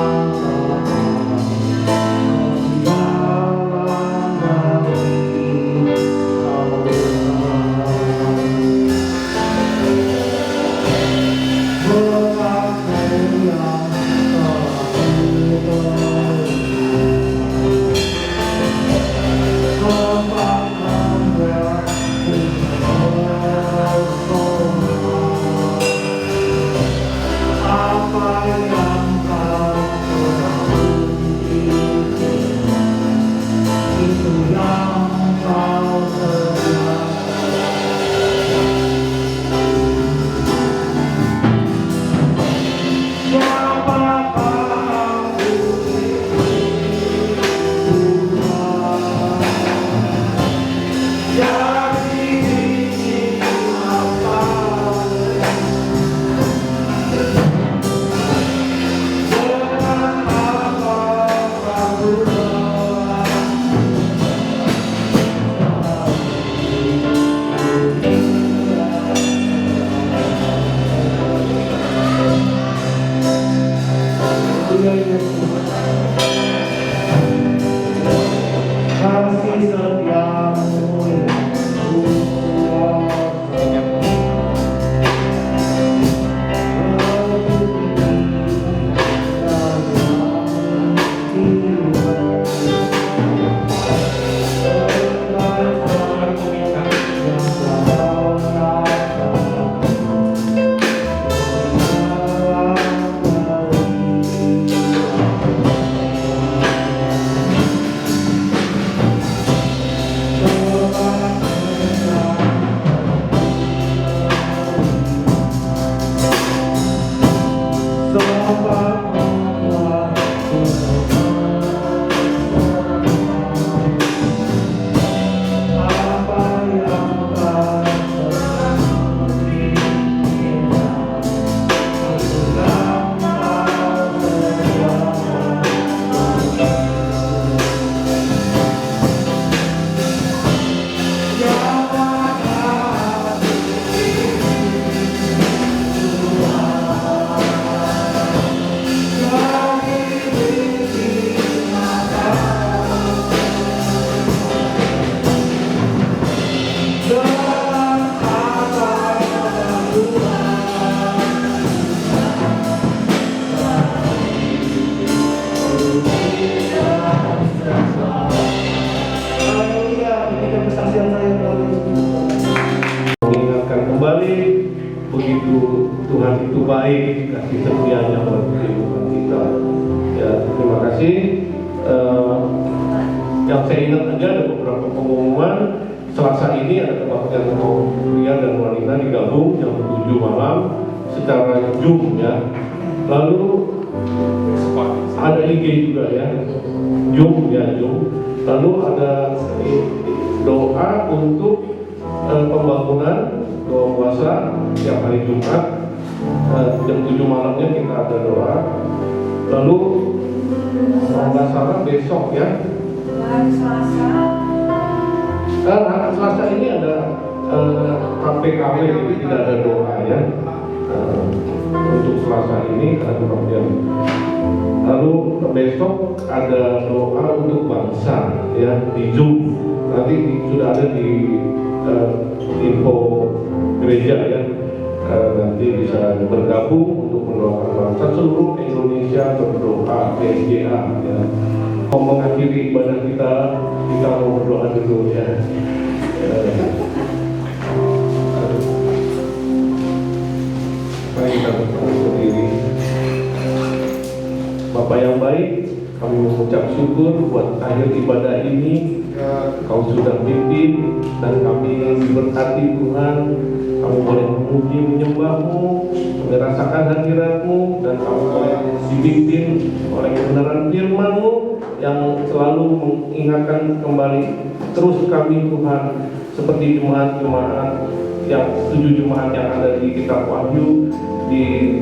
berjalan dari mengingatkan kembali begitu Tuhan itu baik, kasih setianya buat kehidupan kita. Ya, terima kasih. Yang saya ingat aja ada beberapa pengumuman. Selasa ini ada kebaktian kaum pria dan wanita digabung jam 7 malam secara Zoom ya. Lalu ada IG juga ya, Zoom ya Zoom. Lalu ada doa untuk pembangunan, doa puasa setiap hari Jumat jam 7 malamnya kita ada doa. Lalu Kalau nggak salah besok ya. Hari Selasa. Hari Selasa ini ada KPKP, tidak ada doa ya. Untuk Selasa ini karena kemudian. Lalu besok ada doa untuk bangsa ya di Zoom. Nanti sudah ada di info gereja ya. Nanti bisa bergabung untuk mendoakan bangsa seluruh Indonesia, berdoa PSJA ya. Mau mengakhiri ibadah kita mau berdoa dulu ya. Mari kita berdiri. Bapak yang baik, kami mengucap syukur buat akhir ibadah ini. Kau sudah pimpin dan kami diberkati Tuhan. Kami boleh memuji menyembah-Mu, merasakan hadirat-Mu, dan kami boleh dipimpin oleh kebenaran firman-Mu yang selalu mengingatkan kembali terus kami Tuhan, seperti jemaat-jemaat yang 7 jemaat yang ada di kitab Wahyu,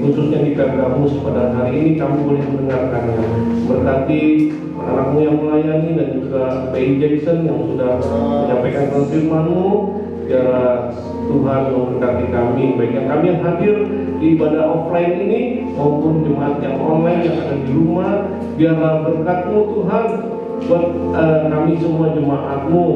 khususnya di Pergamus pada hari ini kami boleh mendengarkannya. Berkati anak-Mu yang melayani dan juga P.I. Jackson yang sudah menyampaikan firman-Mu. Biarlah Tuhan memberkati kami, baik yang kami yang hadir di ibadah offline ini maupun jemaat yang online yang ada di rumah. Biarlah berkat-Mu Tuhan buat kami semua jemaat-Mu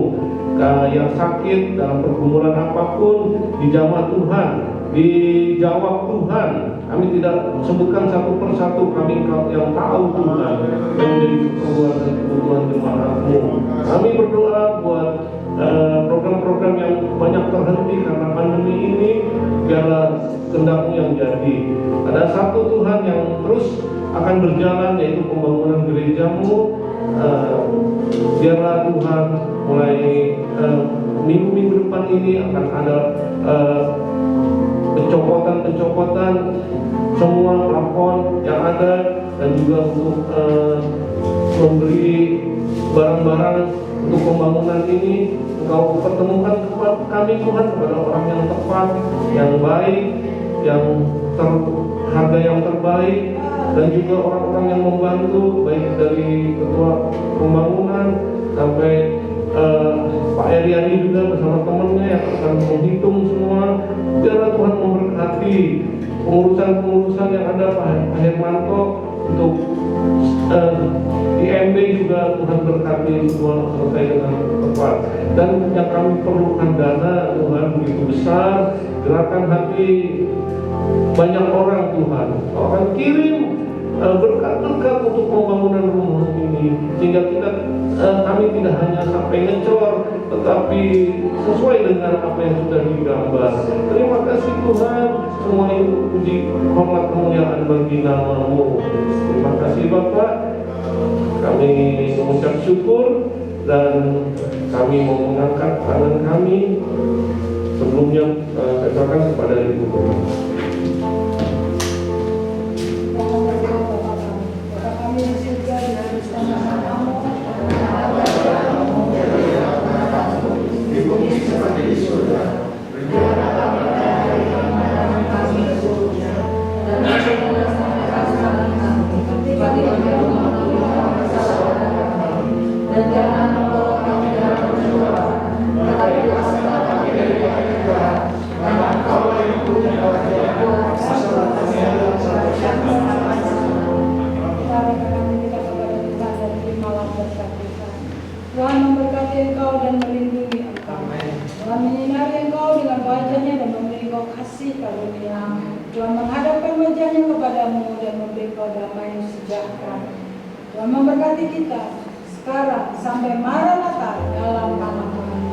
yang sakit dalam pergumulan apapun, dijamah Tuhan, dijawab Tuhan. Kami tidak sebutkan satu persatu, kami yang tahu Tuhan yang menjadi keperluan dan kebutuhan jemaat-Mu. Kami berdoa buat program-program yang banyak terhenti karena pandemi ini, biarlah kehendak-Mu yang jadi. Ada satu Tuhan yang terus akan berjalan, yaitu pembangunan gereja-Mu. Biarlah Tuhan mulai minggu-minggu depan ini akan ada pencopotan semua plafon yang ada, dan juga untuk memberi barang-barang untuk pembangunan ini. Engkau pertemukan kepada kami Tuhan, kepada orang yang tepat, yang baik, yang harga yang terbaik, dan juga orang-orang yang membantu, baik dari ketua pembangunan sampai Pak Eriani juga bersama temannya yang akan menghitung semua. Biarlah Tuhan memberkati pengurusan-pengurusan yang ada, Pak Hermanto untuk IMB juga Tuhan berkati semua selesai dengan tepat. Dan yang kami perlukan dana Tuhan begitu besar, gerakan hati banyak orang Tuhan. Kau akan kirim berkat-berkat untuk pembangunan rumah ini, sehingga kami tidak hanya sampai ngecor, tetapi sesuai dengan apa yang sudah digambar. Terima kasih Tuhan, semua itu puji hormat kemuliaan bagi nama-Mu. Terima kasih Bapak, kami mengucap syukur dan kami mau mengangkat tangan kami. Sebelumnya saya serahkan kepada Ibu Guru. Tuhan memberkati engkau dan melindungi engkau. Tuhan menyinari engkau dengan wajah-Nya dan memberi engkau kasih karunia. Tuhan menghadapkan wajah-Nya kepadamu dan memberi engkau damai sejahtera. Tuhan memberkati kita sekarang sampai Maranatha dalam nama Tuhan.